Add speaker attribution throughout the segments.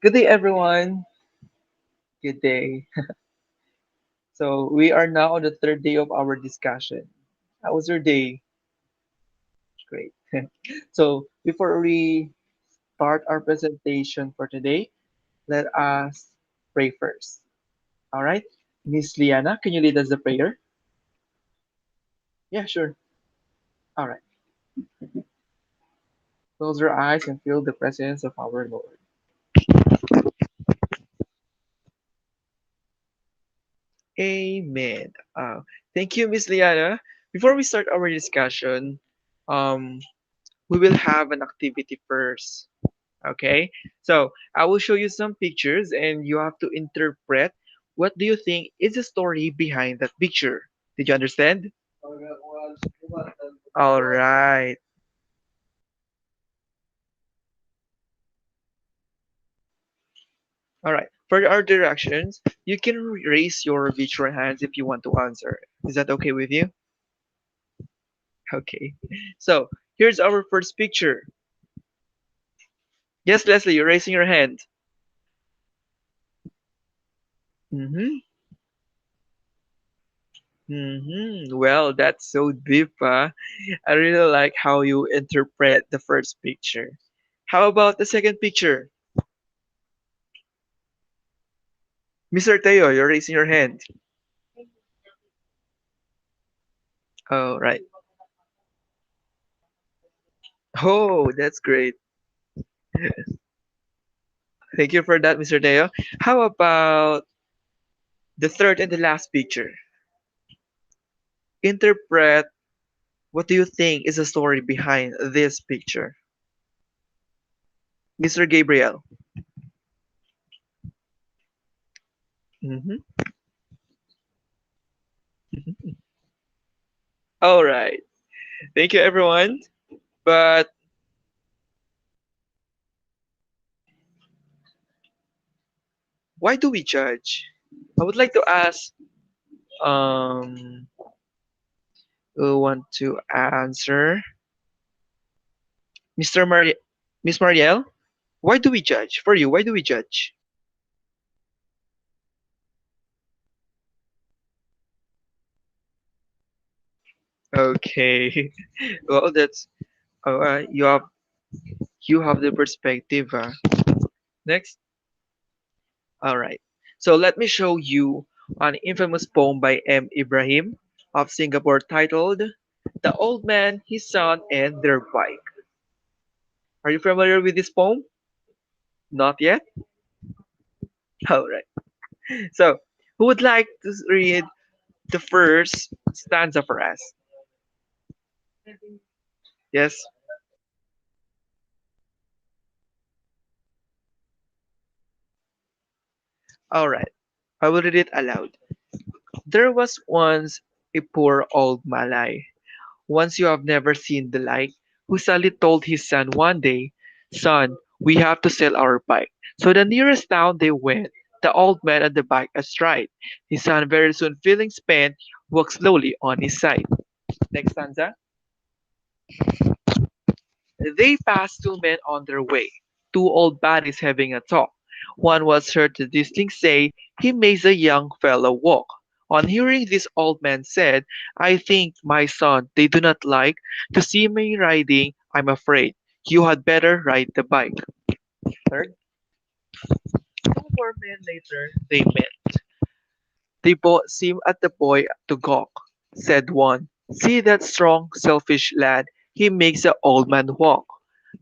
Speaker 1: Good day, everyone. Good day. So, we are now on the third day of our discussion. How was your day? Great. So, before we start our presentation for today, let us pray first. All right? Miss Liana, can you lead us the prayer? Yeah, sure. All right. Close your eyes and feel the presence of our Lord. Amen. Thank you, Miss Liana. Before we start our discussion, um, we will have an activity first. Okay, so I will show you some pictures and you have to interpret what do you think is the story behind that picture. Did you understand? All right. All right. For our directions, you can raise your virtual hands if you want to answer. Is that okay with you? Okay. So here's our first picture. Yes, Leslie, you're raising your hand. Mm-hmm. Mm-hmm. Well, that's so deep, huh? I really like how you interpret the first picture. How about the second picture? Mr. Teo, you're raising your hand. Oh, right. Oh, that's great. Thank you for that, Mr. Teo. How about the third and the last picture? Interpret what do you think is the story behind this picture? Mr. Gabriel. Mm-hmm. All right. Thank you, everyone. But why do we judge? I would like to ask um who want to answer? Mr. Miss Marielle, why do we judge? For you, why do we judge? Okay. Well, that's you have the perspective. Next. All right. So let me show you an infamous poem by M. Ibrahim of Singapore titled "The Old Man, His Son, and Their Bike." Are you familiar with this poem? Not yet. All right. So who would like to read the first stanza for us? Yes. All right. I will read it aloud. There was once a poor old Malay, once you have never seen the like, who sadly told his son one day, "Son, we have to sell our bike." So the nearest town they went, the old man on the bike astride. His son, very soon feeling spent, walked slowly on his side. Next stanza. They passed two men on their way, two old bodies having a talk. One was heard the distinct say, "He makes a young fellow walk." On hearing this, old man said, "I think, my son, they do not like to see me riding. I'm afraid you had better ride the bike." Third, two more men later they met. They both seemed at the boy to gawk. Said one, "See that strong, selfish lad, he makes the old man walk."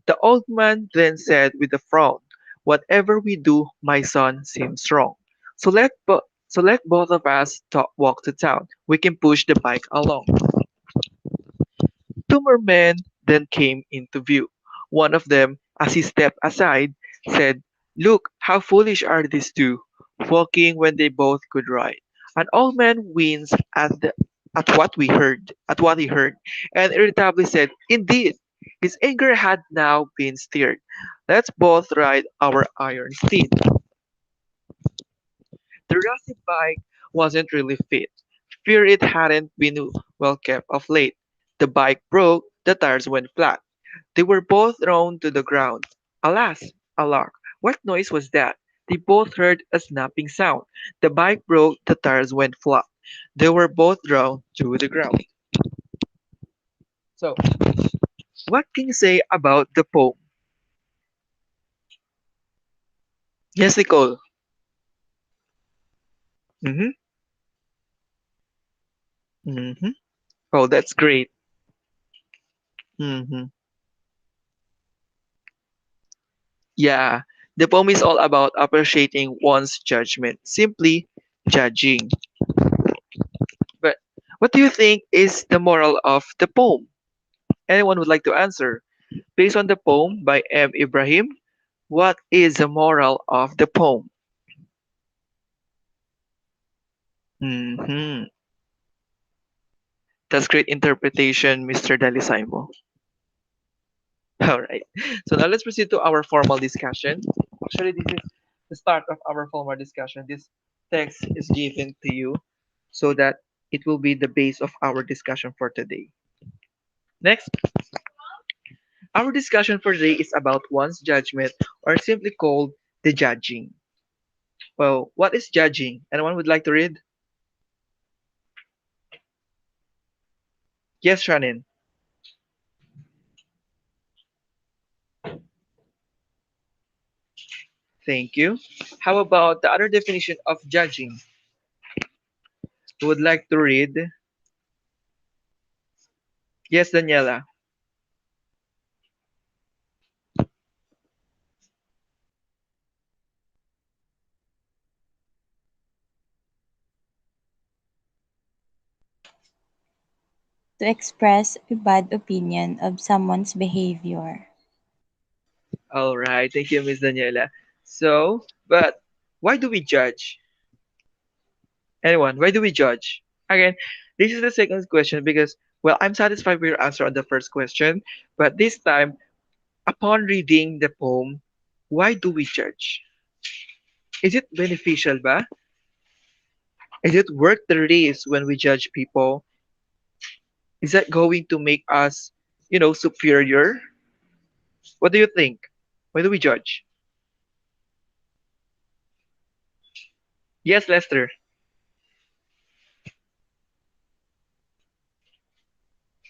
Speaker 1: The old man then said with a frown, "Whatever we do, my son seems wrong. So let both of us walk to town. We can push the bike along." Two more men then came into view. One of them, as he stepped aside, said, "Look, how foolish are these two, walking when they both could ride." An old man winced at what he heard, and irritably said, "Indeed." His anger had now been stirred. "Let's both ride our iron steed." The rusty bike wasn't really fit. Fear it hadn't been well kept of late. The bike broke, the tires went flat. They were both thrown to the ground. Alas, alack! What noise was that? They both heard a snapping sound. The bike broke, the tires went flat. They were both drawn to the ground. So, what can you say about the poem? Yes, Nicole. Mm-hmm. Mm-hmm. Oh, that's great. Mm-hmm. Yeah, the poem is all about appreciating one's judgment, simply judging. But what do you think is the moral of the poem? Anyone would like to answer? Based on the poem by M. Ibrahim, what is the moral of the poem? Hmm. That's great interpretation, Mr. Dalisaimo. All right. So now let's proceed to our formal discussion. Actually, this is the start of our formal discussion. This text is given to you so that it will be the base of our discussion for today. Next, our discussion for today is about one's judgment, or simply called the judging. Well, what is judging? Anyone would like to read? Yes, Shannon. Thank you. How about the other definition of judging? Who would like to read? Yes, Daniela.
Speaker 2: To express a bad opinion of someone's behavior.
Speaker 1: All right. Thank you, Miss Daniela. So, but why do we judge? Anyone, why do we judge? Again, this is the second question because, well, I'm satisfied with your answer on the first question, but this time, upon reading the poem, why do we judge? Is it beneficial ba? Is it worth the risk when we judge people? Is that going to make us, superior? What do you think? Why do we judge? Yes, Lester.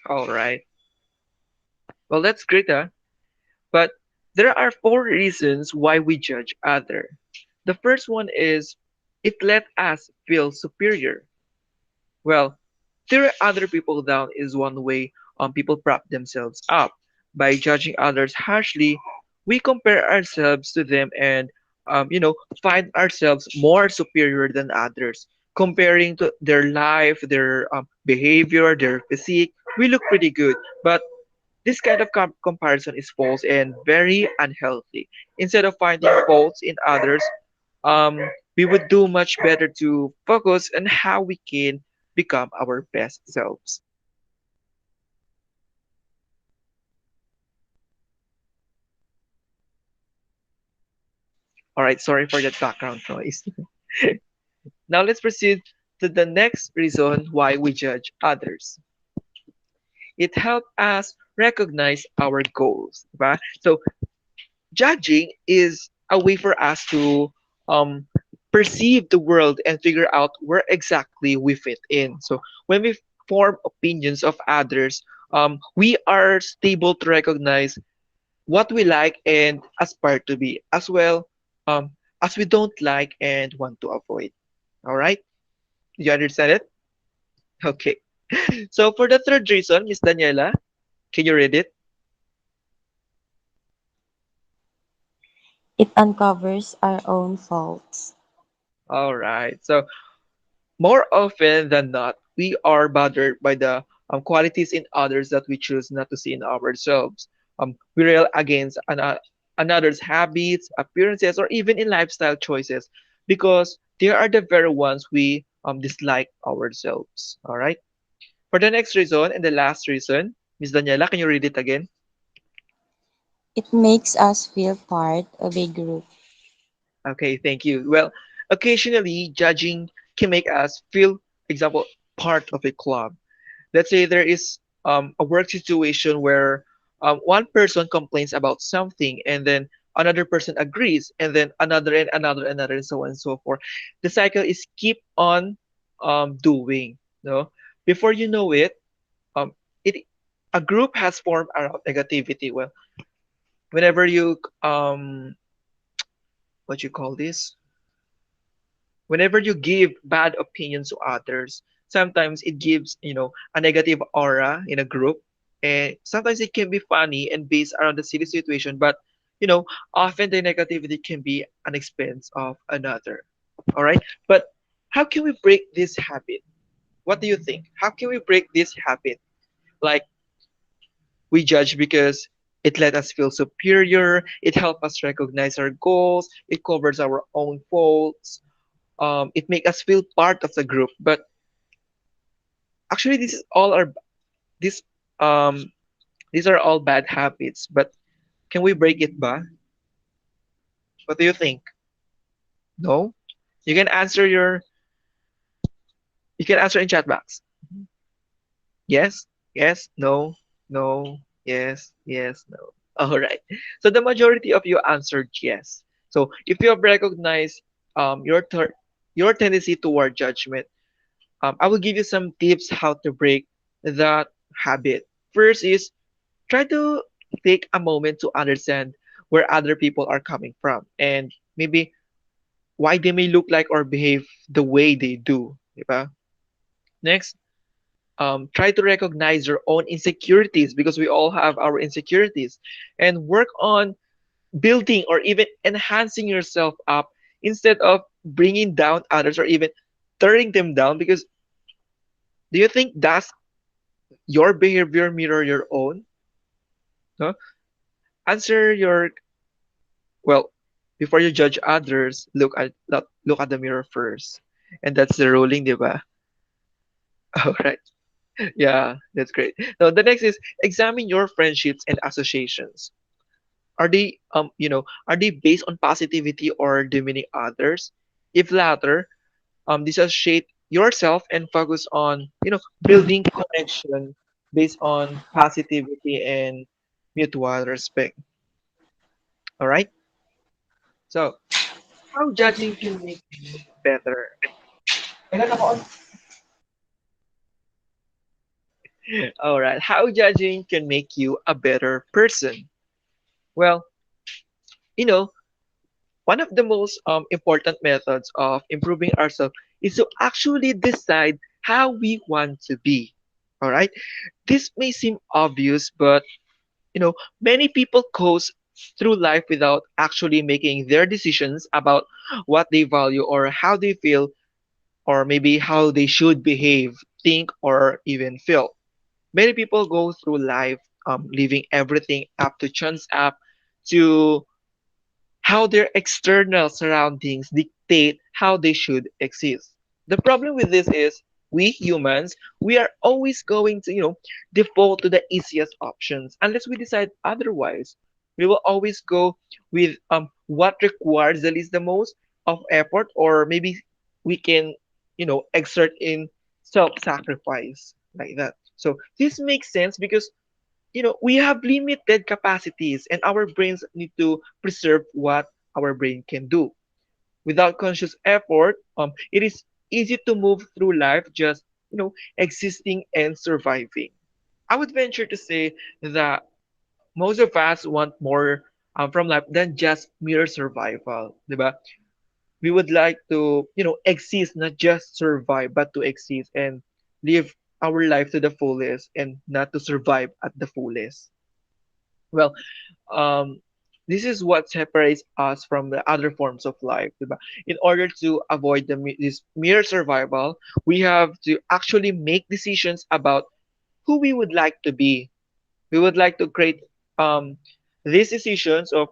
Speaker 1: All right. Well, that's great, huh? But there are four reasons why we judge other. The first one is it let us feel superior. Well, tearing other people down is one way people prop themselves up. By judging others harshly, we compare ourselves to them and, find ourselves more superior than others. Comparing to their life, their behavior, their physique, we look pretty good. But this kind of comparison is false and very unhealthy. Instead of finding faults in others, um, we would do much better to focus on how we can become our best selves. All right, sorry for that background noise. Now let's proceed to the next reason why we judge others. It helps us recognize our goals. Diba? So judging is a way for us to um, perceive the world and figure out where exactly we fit in. So when we form opinions of others, we are stable to recognize what we like and aspire to be, as well um, as we don't like and want to avoid. All right? You understand it? Okay. So for the third reason, Miss Daniela, can you read it?
Speaker 2: It uncovers our own faults.
Speaker 1: All right. So more often than not, we are bothered by the qualities in others that we choose not to see in ourselves. We rail against another's habits, appearances, or even in lifestyle choices because they are the very ones we dislike ourselves. All right. For the next reason and the last reason, Miss Daniela, can you read it again?
Speaker 2: It makes us feel part of a group.
Speaker 1: Okay, thank you. Well, occasionally judging can make us feel, example, part of a club. Let's say there is a work situation where one person complains about something and then another person agrees, and then another and another and another, and so on and so forth. The cycle is keep on doing. No, before you know it, um, it a group has formed around negativity. Well, whenever you what you call this, whenever you give bad opinions to others, sometimes it gives, a negative aura in a group. And sometimes it can be funny and based around the silly situation, but you know, often the negativity can be an expense of another. All right. But how can we break this habit? What do you think? How can we break this habit? Like, we judge because it let us feel superior, it helps us recognize our goals, it covers our own faults, it make us feel part of the group. But actually, this um these are all bad habits. But can we break it, ba? What do you think? No. You can answer your. You can answer in chat box. Yes, yes, no, no, yes, yes, no. All right. So the majority of you answered yes. So if you have recognized your tendency toward judgment, I will give you some tips how to break that habit. First is try to take a moment to understand where other people are coming from and maybe why they may look like or behave the way they do. Diba? Next, try to recognize your own insecurities because we all have our insecurities and work on building or even enhancing yourself up instead of bringing down others or even tearing them down. Because do you think that's your behavior mirror your own? No? Answer your, well, before you judge others, look at the mirror first. And that's the ruling, di ba? All right. Yeah, that's great. Now the next is examine your friendships and associations. Are they based on positivity or demeaning others? If latter, dissociate yourself and focus on, building connection based on positivity and mutual respect. All right. So, how judging can make you better? Kailan ako on? All right. How judging can make you a better person? Well, you know, one of the most important methods of improving ourselves is to actually decide how we want to be. All right. This may seem obvious, but many people coast through life without actually making their decisions about what they value or how they feel or maybe how they should behave, think, or even feel. Many people go through life leaving everything up to chance up to how their external surroundings dictate how they should exist. The problem with this is we humans, we are always going to, default to the easiest options unless we decide otherwise. We will always go with what requires the least the most of effort or maybe we can, exert in self-sacrifice like that. So this makes sense because we have limited capacities and our brains need to preserve what our brain can do. Without conscious effort, it is easy to move through life just, existing and surviving. I would venture to say that most of us want more from life than just mere survival, diba? We would like to, exist, not just survive, but to exist and live our life to the fullest and not to survive at the fullest. Well, um, this is what separates us from the other forms of life. Diba? In order to avoid this mere survival, we have to actually make decisions about who we would like to be. We would like to create um, these decisions of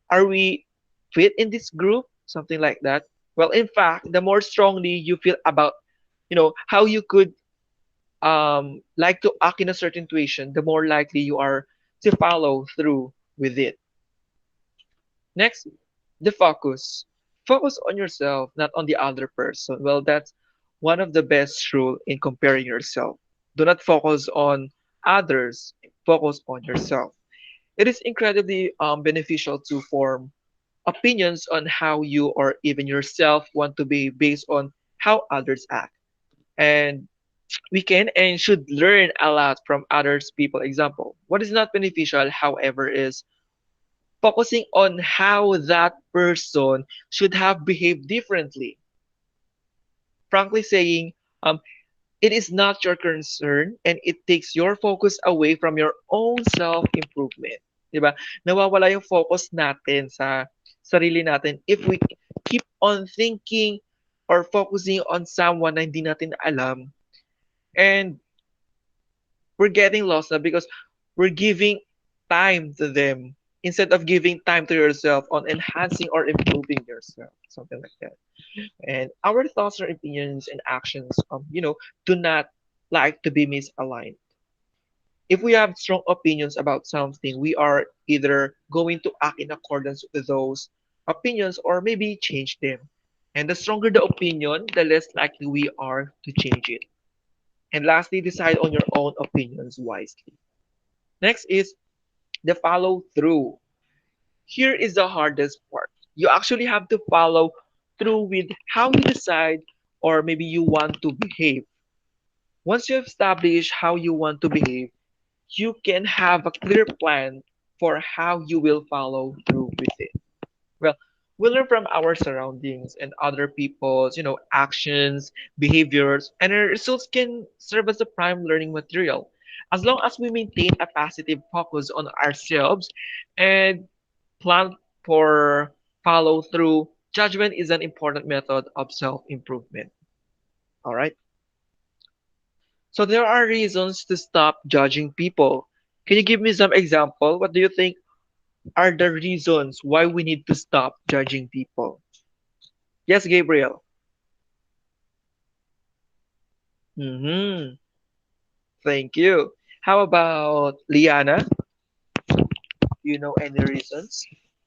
Speaker 1: are we fit in this group, something like that. Well, in fact, the more strongly you feel about, how you could like to act in a certain situation, the more likely you are to follow through with it. Next, the focus. Focus on yourself, not on the other person. Well, that's one of the best rule in comparing yourself. Do not focus on others, focus on yourself. It is incredibly beneficial to form opinions on how you or even yourself want to be based on how others act. And we can and should learn a lot from others people example. What is not beneficial, however, is focusing on how that person should have behaved differently. Frankly saying, it is not your concern and it takes your focus away from your own self-improvement. 'Di ba? Nawawala yung focus natin sa sarili natin if we keep on thinking or focusing on someone na hindi natin alam, and we're getting lost na because we're giving time to them instead of giving time to yourself on enhancing or improving yourself, something like that. And our thoughts or opinions and actions, do not like to be misaligned. If we have strong opinions about something, we are either going to act in accordance with those opinions or maybe change them. And the stronger the opinion, the less likely we are to change it. And lastly, decide on your own opinions wisely. Next is the follow through. Here is the hardest part. You actually have to follow through with how you decide or maybe you want to behave. Once you establish how you want to behave, you can have a clear plan for how you will follow through with it. Well, we learn from our surroundings and other people's, actions, behaviors, and our results can serve as a prime learning material. As long as we maintain a positive focus on ourselves and plan for follow through, judgment is an important method of self improvement. All right. So there are reasons to stop judging people. Can you give me some example? What do you think are the reasons why we need to stop judging people? Yes, Gabriel. Mm-hmm. Thank you. How about Liana? Do you know any reasons?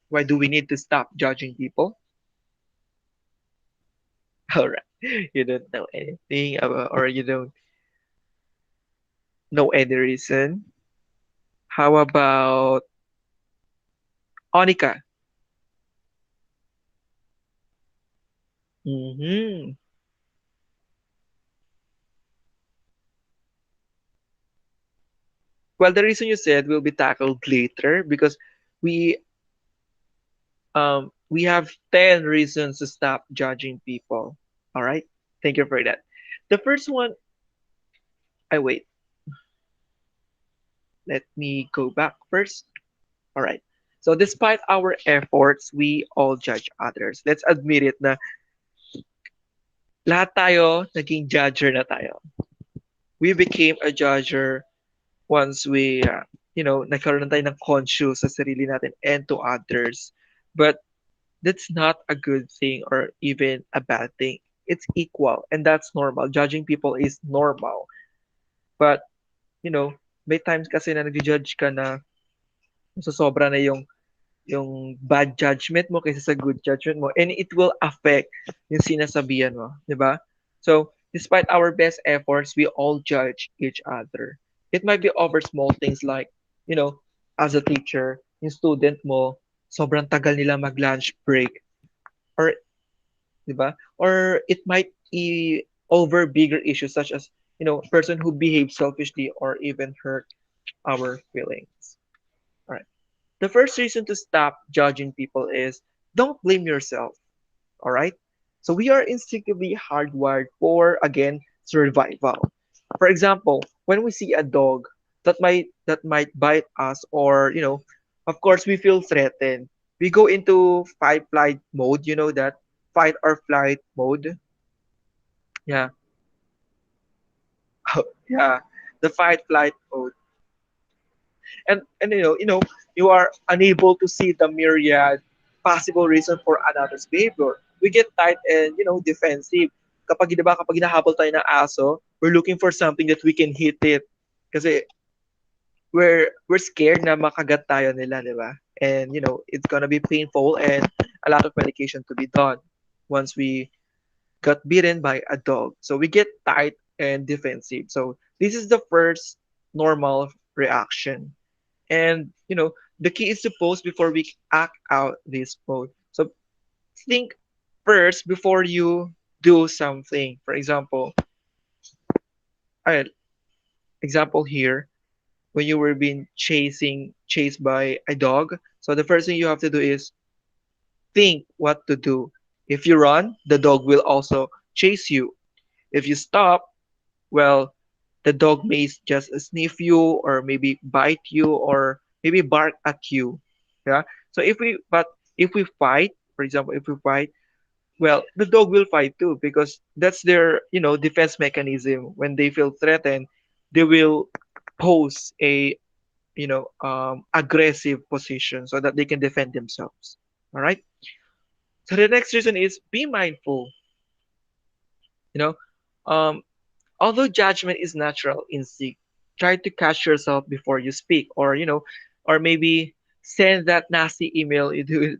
Speaker 1: Why do we need to stop judging people? All right. You don't know anything about, or you don't know any reason. How about Onika? Mm-hmm. Well, the reason you said will be tackled later because we we have 10 reasons to stop judging people. All right? Thank you for that. The first one, I wait. Let me go back first. All right. So despite our efforts, we all judge others. Let's admit it na lahat tayo naging judger na tayo. We became a judger once we, nagkaroon na tayo ng conscious sa sarili natin and to others. But that's not a good thing or even a bad thing. It's equal and that's normal. Judging people is normal. But, you know, may times kasi na nag-judge ka na sobra na yung bad judgment mo kaysa sa good judgment mo and it will affect yung sinasabihan mo, 'di ba? So, despite our best efforts, we all judge each other. It might be over small things like, you know, as a teacher, yung student mo, sobrang tagal nila mag-lunch break or 'di ba? Or it might be over bigger issues such as, a person who behaves selfishly or even hurt our feelings. All right. The first reason to stop judging people is don't blame yourself. All right. So we are instinctively hardwired for, again, survival. For example, when we see a dog that might bite us, or of course we feel threatened, we go into fight flight mode. You know that fight or flight mode. Yeah, yeah, the fight flight mode. And you are unable to see the myriad possible reason for another's behavior. We get tight and defensive. Kapag 'di ba kapag hinahabol tayo ng aso, we're looking for something that we can hit it kasi we're scared na makagat tayo nila, 'di ba? And it's gonna be painful and a lot of medication to be done once we got bitten by a dog. So we get tight and defensive. So this is the first normal reaction. And The key is to pause before we act out this mode. So think first before you do something. For example, alright, example here, when you were being chased by a dog. So the first thing you have to do is think what to do. If you run, the dog will also chase you. If you stop, well, the dog may just sniff you or maybe bite you or maybe bark at you. Yeah. So if we fight, for example, if we fight, well, the dog will fight too because that's their, defense mechanism. When they feel threatened, they will pose a, aggressive position so that they can defend themselves. All right. So the next reason is be mindful. You know, um, although judgment is natural instinct, try to catch yourself before you speak, or or maybe send that nasty email you do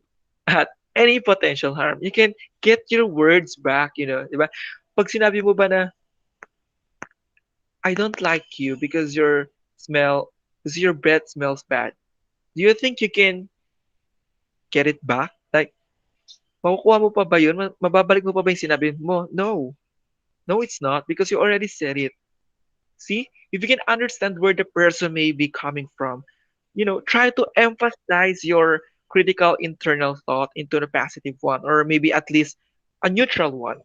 Speaker 1: at any potential harm. You can get your words back, di ba? Pag sinabi mo ba na, I don't like you because your breath smells bad. Do you think you can get it back? Like, makukuha mo pa ba yun? Mababalik mo pa ba yung sinabi mo? No. No, it's not because you already said it. See, if you can understand where the person may be coming from, try to emphasize your critical internal thought into the positive one, or maybe at least a neutral one.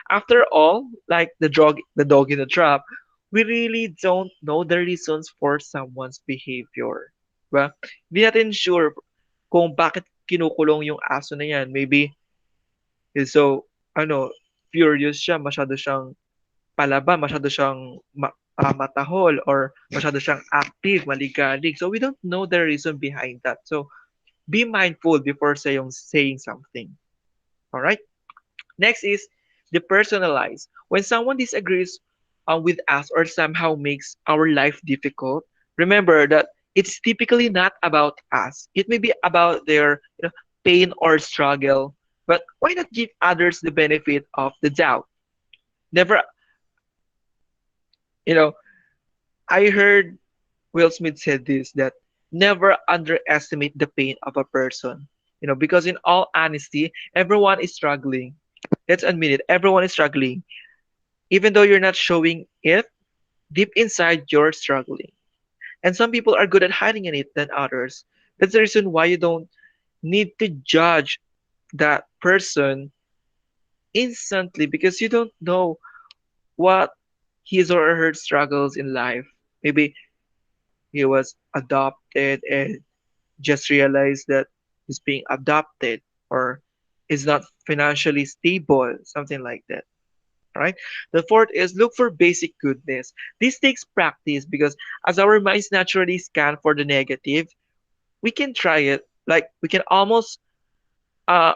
Speaker 1: After all, like the dog in the trap, we really don't know the reasons for someone's behavior. Diba? Hindi natin sure kung bakit kinukulong yung aso na yan. Maybe is so, furious siya, masyado siyang palaban, masyado siyang matahol or masyado siyang active, maligalig. So we don't know the reason behind that. So be mindful before saying something. All right. Next is depersonalize. When someone disagrees with us or somehow makes our life difficult, remember that it's typically not about us. It may be about their pain or struggle. But why not give others the benefit of the doubt? Never, you know, I heard Will Smith said this that never underestimate the pain of a person. Because in all honesty, everyone is struggling. Let's admit it, everyone is struggling. Even though you're not showing it, deep inside you're struggling. And some people are good at hiding in it than others. That's the reason why you don't need to judge that person instantly because you don't know what his or her struggles in life. Maybe he was adopted and just realized that he's being adopted or is not financially stable, something like that. Right? The fourth is look for basic goodness. This takes practice because as our minds naturally scan for the negative, we can try it. Like we can almost uh,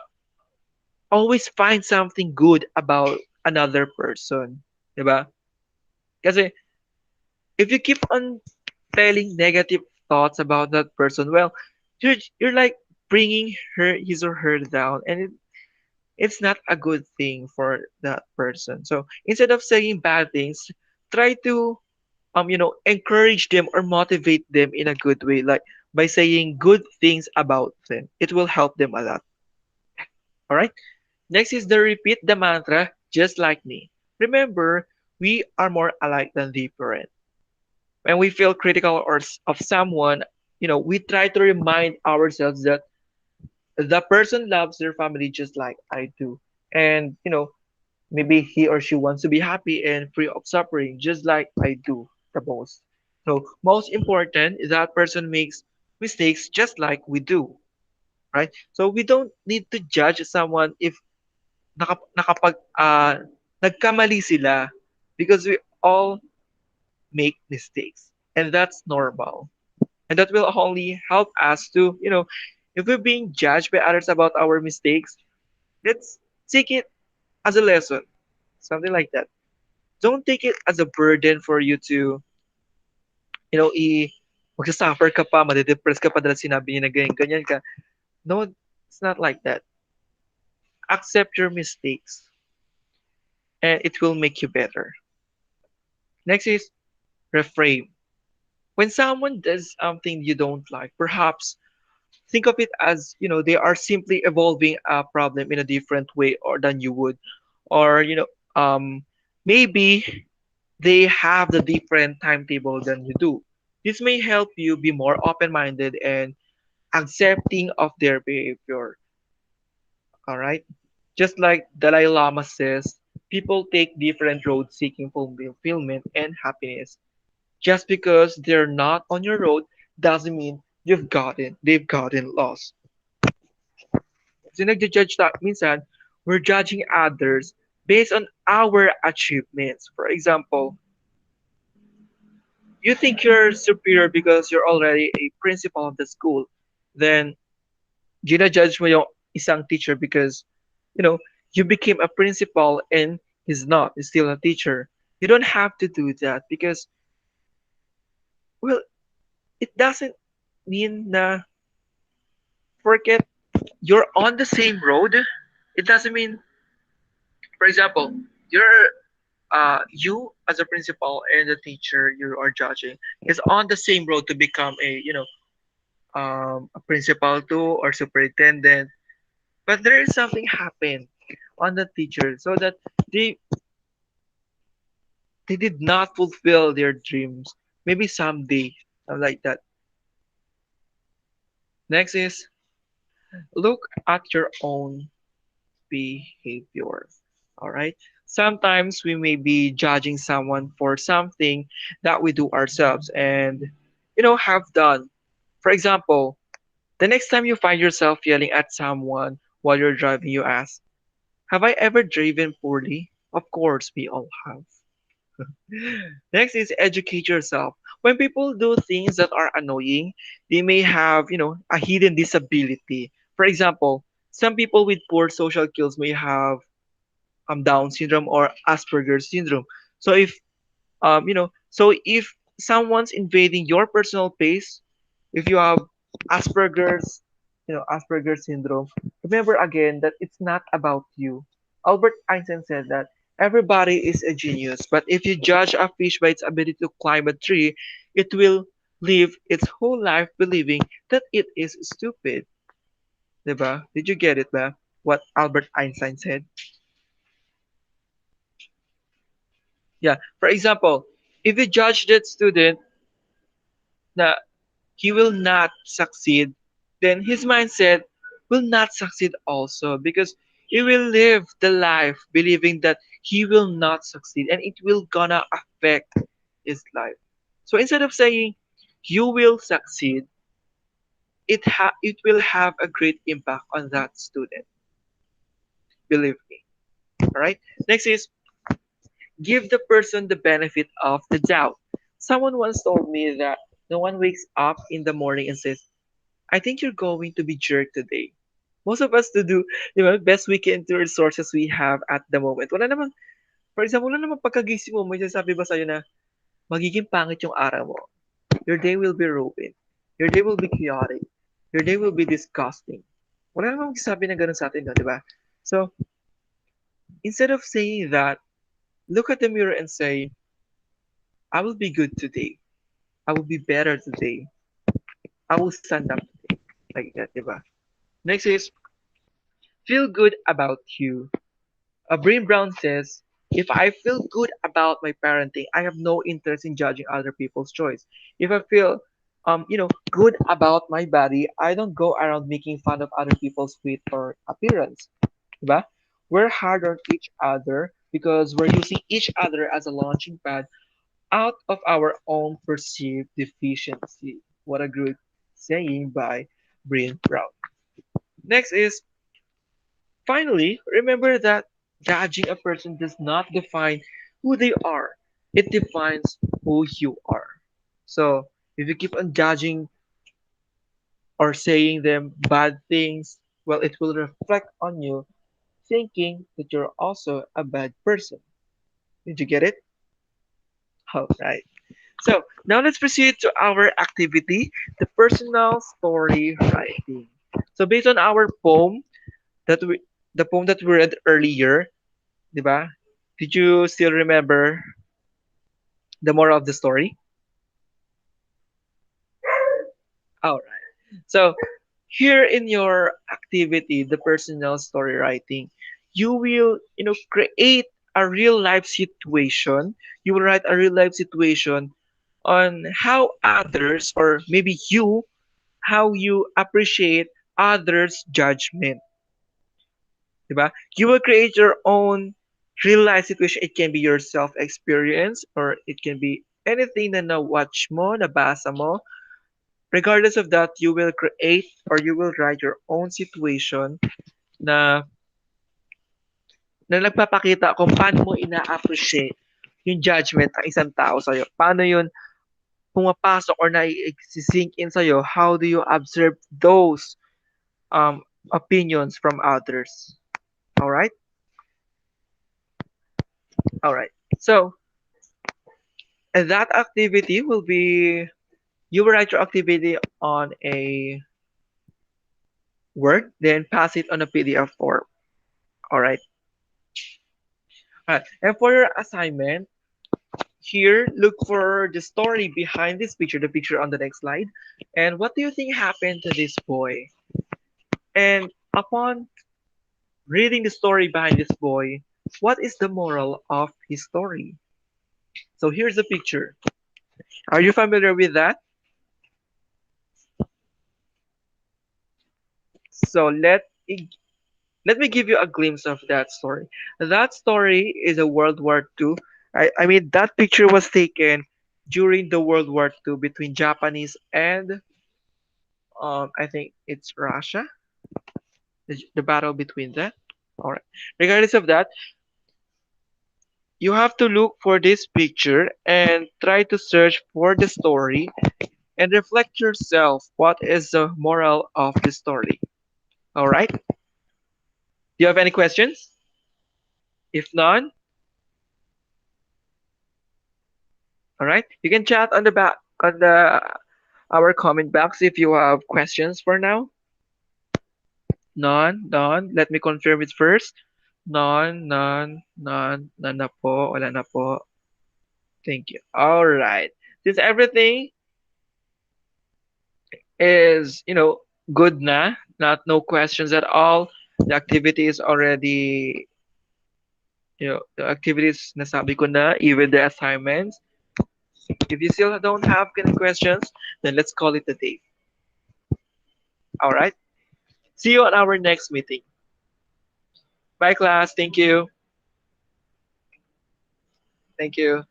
Speaker 1: always find something good about another person. Diba? Kasi if you keep on telling negative thoughts about that person, well, you're like bringing his or her down, and it's not a good thing for that person. So instead of saying bad things, try to encourage them or motivate them in a good way, like by saying good things about them. It will help them a lot. All right. Next is the repeat the mantra, just like me. Remember, we are more alike than different. When we feel critical of someone, we try to remind ourselves that the person loves their family just like I do. And, maybe he or she wants to be happy and free of suffering just like I do the most. So, most important, that person makes mistakes just like we do, right? So, we don't need to judge someone if nagkamali sila because we all make mistakes and that's normal. And that will only help us to, if we're being judged by others about our mistakes, let's take it as a lesson, something like that. Don't take it as a burden for you to, you know, i magsasuffer ka pa, madedepress ka pa dahil sinabi niya na ganyan-ganyan ka. No, it's not like that. Accept your mistakes and it will make you better. Next is reframe. When someone does something you don't like, perhaps think of it as, they are simply evolving a problem in a different way or than you would, or maybe they have the different timetable than you do. This may help you be more open-minded and accepting of their behavior. All right. Just like Dalai Lama says, people take different roads seeking fulfillment and happiness. Just because they're not on your road doesn't mean they've gotten lost. Kasi nagja-judge minsan, we're judging others based on our achievements. For example, you think you're superior because you're already a principal of the school. Then, gina-judge mo yung isang teacher because, you know, you became a principal and he's not. He's still a teacher. You don't have to do that because, well, it doesn't mean na forget you're on the same road. It doesn't mean, for example, you as a principal and the teacher you are judging is on the same road to become a principal too or superintendent, but there is something happened on the teacher so that they they did not fulfill their dreams. Maybe someday, something like that. Next is look at your own behavior. All right. Sometimes we may be judging someone for something that we do ourselves and have done. For example, the next time you find yourself yelling at someone while you're driving, you ask, have I ever driven poorly? Of course, we all have. Next is educate yourself. When people do things that are annoying, they may have, a hidden disability. For example, some people with poor social skills may have Down syndrome or Asperger's syndrome. So if someone's invading your personal space, if you have Asperger's syndrome, remember again that it's not about you. Albert Einstein said that everybody is a genius, but if you judge a fish by its ability to climb a tree, it will live its whole life believing that it is stupid. Diba? Did you get it, ba? What Albert Einstein said? Yeah. For example, if you judge that student that he will not succeed, then his mindset will not succeed also because he will live the life believing that he will not succeed and it will gonna affect his life. So instead of saying you will succeed, it will have a great impact on that student. Believe me. All right. Next is give the person the benefit of the doubt. Someone once told me that no one wakes up in the morning and says, I think you're going to be jerk today. Most of us to do, best weekend resources we have at the moment. Wala naman, for example, wala naman pagkagising mo, may sabi ba sa'yo na magiging pangit yung araw mo. Your day will be ruined. Your day will be chaotic. Your day will be disgusting. Wala naman magsasabi na ganun sa atin, no, di ba? So, instead of saying that, look at the mirror and say, I will be good today. I will be better today. I will stand up today. Like that, di ba? Next is, feel good about you. Brain Brown says, if I feel good about my parenting, I have no interest in judging other people's choice. If I feel, good about my body, I don't go around making fun of other people's weight or appearance. Diba? We're hard on each other because we're using each other as a launching pad out of our own perceived deficiency. What a good saying by Brain Brown. Next is finally, remember that judging a person does not define who they are, it defines who you are. So, if you keep on judging or saying them bad things, well, it will reflect on you thinking that you're also a bad person. Did you get it? All right. So, now let's proceed to our activity, the personal story writing. So, based on our poem that we the poem that we read earlier, 'di ba? Did you still remember the moral of the story? All right. So here in your activity, the personal story writing, you will, create a real life situation. You will write a real life situation on how others, or maybe you, how you appreciate others' judgment. Diba? You will create your own real life situation. It can be your self experience, or it can be anything na na-watch mo, nabasa mo. Regardless of that, you will create or you will write your own situation na nagpapakita kung paano mo ina-appreciate yung judgment ng isang tao sa'yo. Paano yun pumapasok or nai-sink in sa'yo? How do you observe those opinions from others? Alright? Alright. So, and that activity will be, you will write your activity on a Word, then pass it on a PDF form. Alright? Alright. And for your assignment, here, look for the story behind this picture, the picture on the next slide. And what do you think happened to this boy? And upon reading the story behind this boy, what is the moral of his story? So here's the picture. Are you familiar with that? So let me give you a glimpse of that story. That story is a World War II. I mean that picture was taken during the World War II between Japanese and I think it's Russia. The battle between that. All right. Regardless of that, you have to look for this picture and try to search for the story and reflect yourself what is the moral of the story. All right. Do you have any questions? If none, all right. You can chat on the back on the our comment box if you have questions for now. None, none. Let me confirm it first. None, none, none, none na po, wala na po. Thank you. All right. Since everything is, good na, not no questions at all. The activity is already, the activities nasabi ko na, even the assignments. If you still don't have any questions, then let's call it a day. All right. See you on our next meeting. Bye, class. Thank you. Thank you.